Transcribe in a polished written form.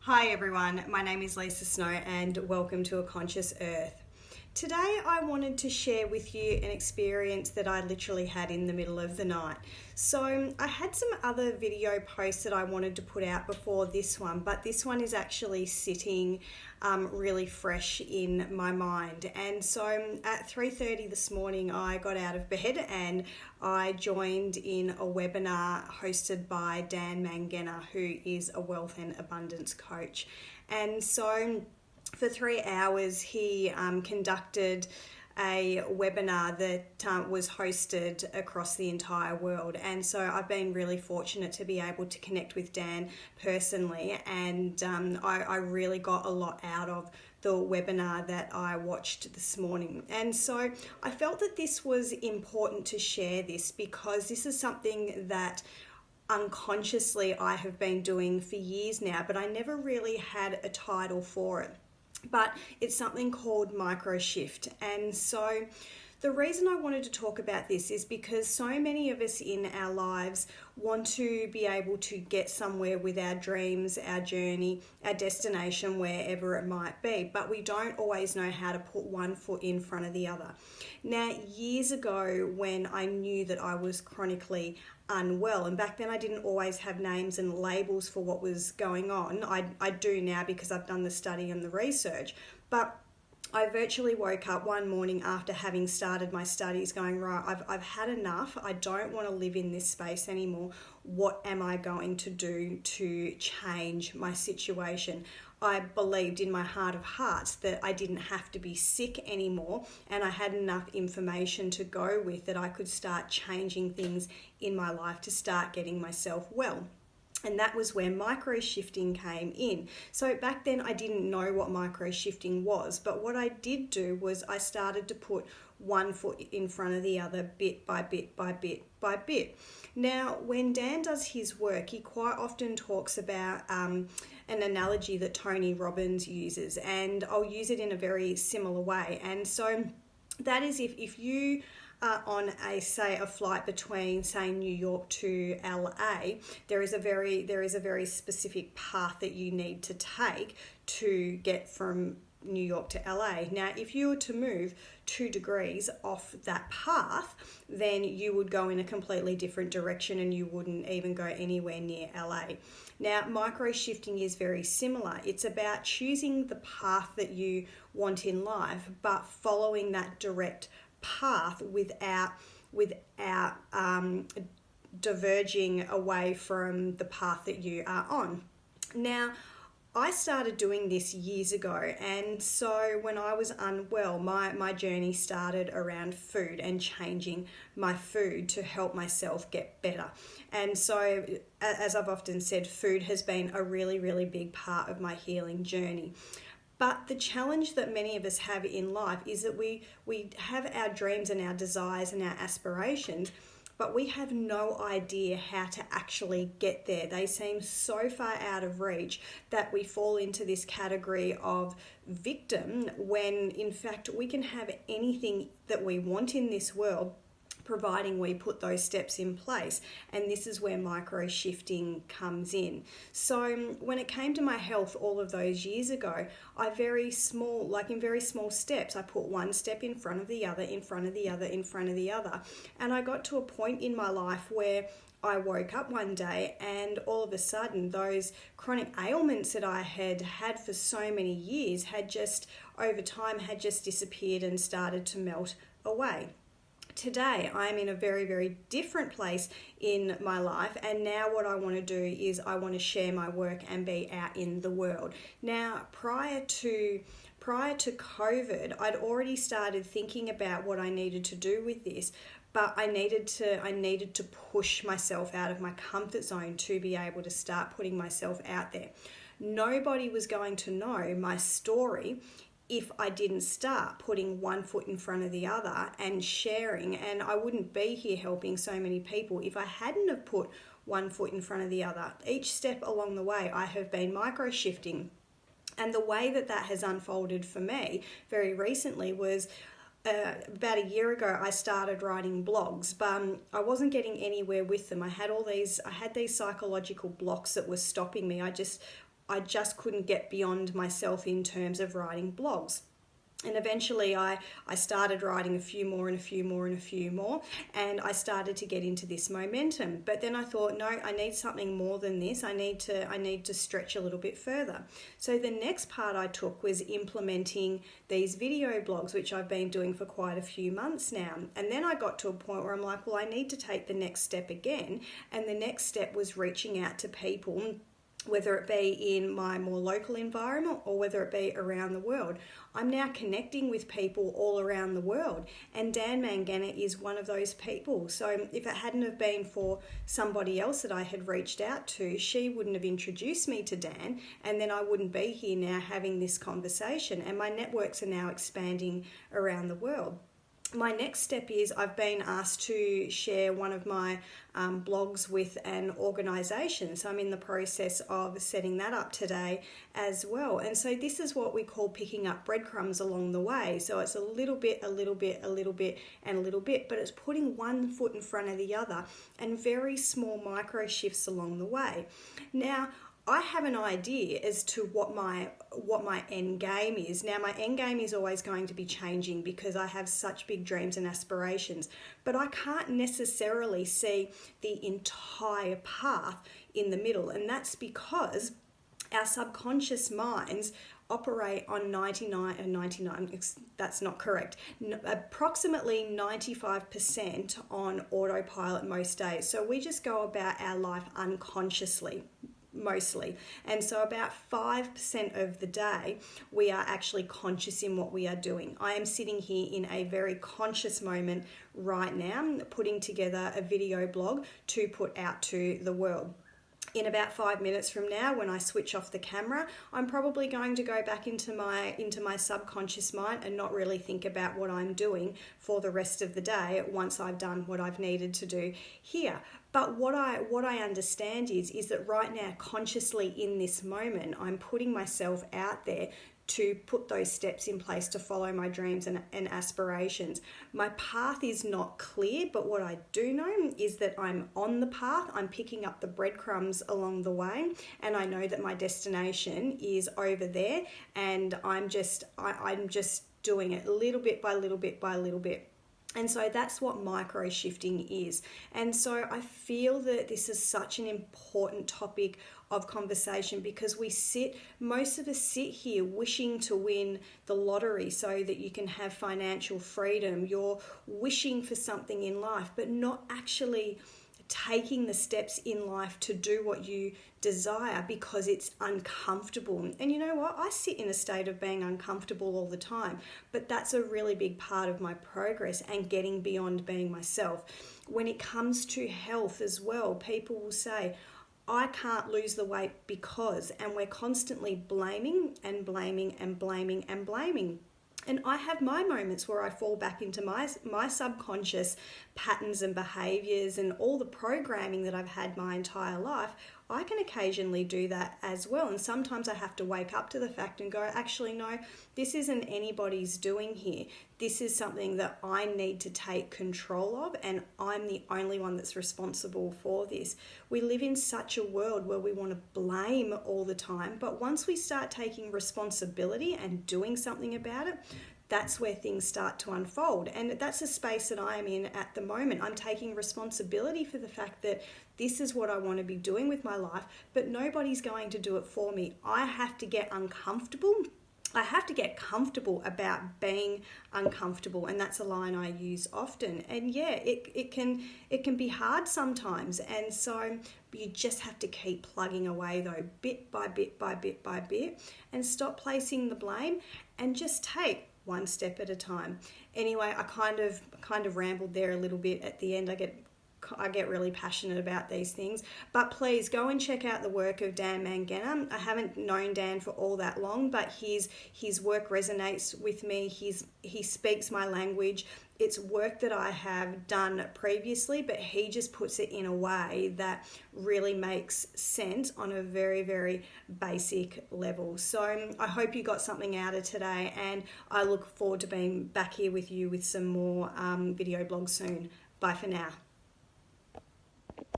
Hi everyone, my name is Lisa Snow and welcome to A Conscious Earth. Today I wanted to share with you an experience that I literally had in the middle of the night. So I had some other video posts that I wanted to put out before this one, but this one is actually sitting really fresh in my mind. And so at 3:30 this morning I got out of bed and I joined in a webinar hosted by Dan Mangena, who is a wealth and abundance coach. And so for 3 hours, he conducted a webinar that was hosted across the entire world. And so I've been really fortunate to be able to connect with Dan personally, and I really got a lot out of the webinar that I watched this morning. And so I felt that this was important to share this because this is something that unconsciously I have been doing for years now, but I never really had a title for it. But it's something called microshift. And so the reason I wanted to talk about this is because so many of us in our lives want to be able to get somewhere with our dreams, our journey, our destination, wherever it might be, but we don't always know how to put one foot in front of the other. Now, years ago, when I knew that I was chronically unwell, and back then I didn't always have names and labels for what was going on. I do now because I've done the study and the research, but I virtually woke up one morning after having started my studies going, right, I've had enough. I don't want to live in this space anymore. What am I going to do to change my situation? I believed in my heart of hearts that I didn't have to be sick anymore, and I had enough information to go with that I could start changing things in my life to start getting myself well. And that was where micro-shifting came in. So back then I didn't know what micro-shifting was, but what I did do was I started to put one foot in front of the other, bit by bit by bit by bit. Now, when Dan does his work, he quite often talks about an analogy that Tony Robbins uses, and I'll use it in a very similar way. And so that is if you on a flight between say New York to LA, there is a very specific path that you need to take to get from New York to LA. Now, if you were to move 2 degrees off that path, then you would go in a completely different direction and you wouldn't even go anywhere near LA. Now, micro shifting is very similar. It's about choosing the path that you want in life, but following that direct path without diverging away from the path that you are on. Now, I started doing this years ago, and so when I was unwell, my journey started around food and changing my food to help myself get better. And so, as I've often said, food has been a really big part of my healing journey. But the challenge that many of us have in life is that we have our dreams and our desires and our aspirations, but we have no idea how to actually get there. They seem so far out of reach that we fall into this category of victim when in fact we can have anything that we want in this world, providing we put those steps in place. And this is where micro shifting comes in. So when it came to my health all of those years ago, in very small steps, I put one step in front of the other, in front of the other, in front of the other. And I got to a point in my life where I woke up one day and all of a sudden those chronic ailments that I had had for so many years had just over time had just disappeared and started to melt away. Today, I'm in a very different place in my life, and now what I want to do is I want to share my work and be out in the world. Now, prior to COVID, I'd already started thinking about what I needed to do with this, but I needed to push myself out of my comfort zone to be able to start putting myself out there. Nobody was going to know my story if I didn't start putting one foot in front of the other and sharing, and I wouldn't be here helping so many people if I hadn't have put one foot in front of the other. Each step along the way I have been micro shifting, and the way that has unfolded for me very recently was about a year ago I started writing blogs, but I wasn't getting anywhere with them. I had these psychological blocks that were stopping me. I just couldn't get beyond myself in terms of writing blogs. And eventually I started writing a few more and a few more and a few more, and I started to get into this momentum. But then I thought, no, I need something more than this. I need to stretch a little bit further. So the next part I took was implementing these video blogs, which I've been doing for quite a few months now. And then I got to a point where I'm like, well, I need to take the next step again. And the next step was reaching out to people, whether it be in my more local environment or whether it be around the world. I'm now connecting with people all around the world, and Dan Mangena is one of those people. So if it hadn't have been for somebody else that I had reached out to, she wouldn't have introduced me to Dan, and then I wouldn't be here now having this conversation, and my networks are now expanding around the world. My next step is I've been asked to share one of my blogs with an organisation. So I'm in the process of setting that up today as well. And so this is what we call picking up breadcrumbs along the way. So it's a little bit, and a little bit, but it's putting one foot in front of the other and very small micro shifts along the way. Now, I have an idea as to what my end game is. Now, my end game is always going to be changing because I have such big dreams and aspirations, but I can't necessarily see the entire path in the middle, and that's because our subconscious minds operate on 99, that's not correct, approximately 95% on autopilot most days. So we just go about our life unconsciously, mostly. And so about 5% of the day we are actually conscious in what we are doing. I am sitting here in a very conscious moment right now, putting together a video blog to put out to the world. In about 5 minutes from now, when I switch off the camera, I'm probably going to go back into my subconscious mind and not really think about what I'm doing for the rest of the day once I've done what I've needed to do here. But what I understand is that right now, consciously in this moment, I'm putting myself out there to put those steps in place to follow my dreams and aspirations. My path is not clear, but what I do know is that I'm on the path, I'm picking up the breadcrumbs along the way, and I know that my destination is over there, and I'm just doing it little bit by little bit by little bit. And so that's what micro shifting is. And so I feel that this is such an important topic of conversation because most of us sit here wishing to win the lottery so that you can have financial freedom. You're wishing for something in life, but not actually taking the steps in life to do what you desire because it's uncomfortable. And you know what? I sit in a state of being uncomfortable all the time, but that's a really big part of my progress and getting beyond being myself. When it comes to health as well, people will say, I can't lose the weight because, and we're constantly blaming and blaming and blaming and blaming. And I have my moments where I fall back into my subconscious patterns and behaviours and all the programming that I've had my entire life. I can occasionally do that as well. And sometimes I have to wake up to the fact and go, actually, no, this isn't anybody's doing here. This is something that I need to take control of, and I'm the only one that's responsible for this. We live in such a world where we want to blame all the time, but once we start taking responsibility and doing something about it, that's where things start to unfold. And that's a space that I am in at the moment. I'm taking responsibility for the fact that this is what I want to be doing with my life, but nobody's going to do it for me. I have to get uncomfortable. I have to get comfortable about being uncomfortable, and that's a line I use often. And yeah, it can be hard sometimes, and so you just have to keep plugging away though, bit by bit by bit by bit, and stop placing the blame and just take one step at a time. Anyway, I kind of rambled there a little bit at the end. I get really passionate about these things, but please go and check out the work of Dan Mangena. I haven't known Dan for all that long, but his work resonates with me. He speaks my language. It's work that I have done previously, but he just puts it in a way that really makes sense on a very, very basic level. So I hope you got something out of today, and I look forward to being back here with you with some more video blogs soon. Bye for now.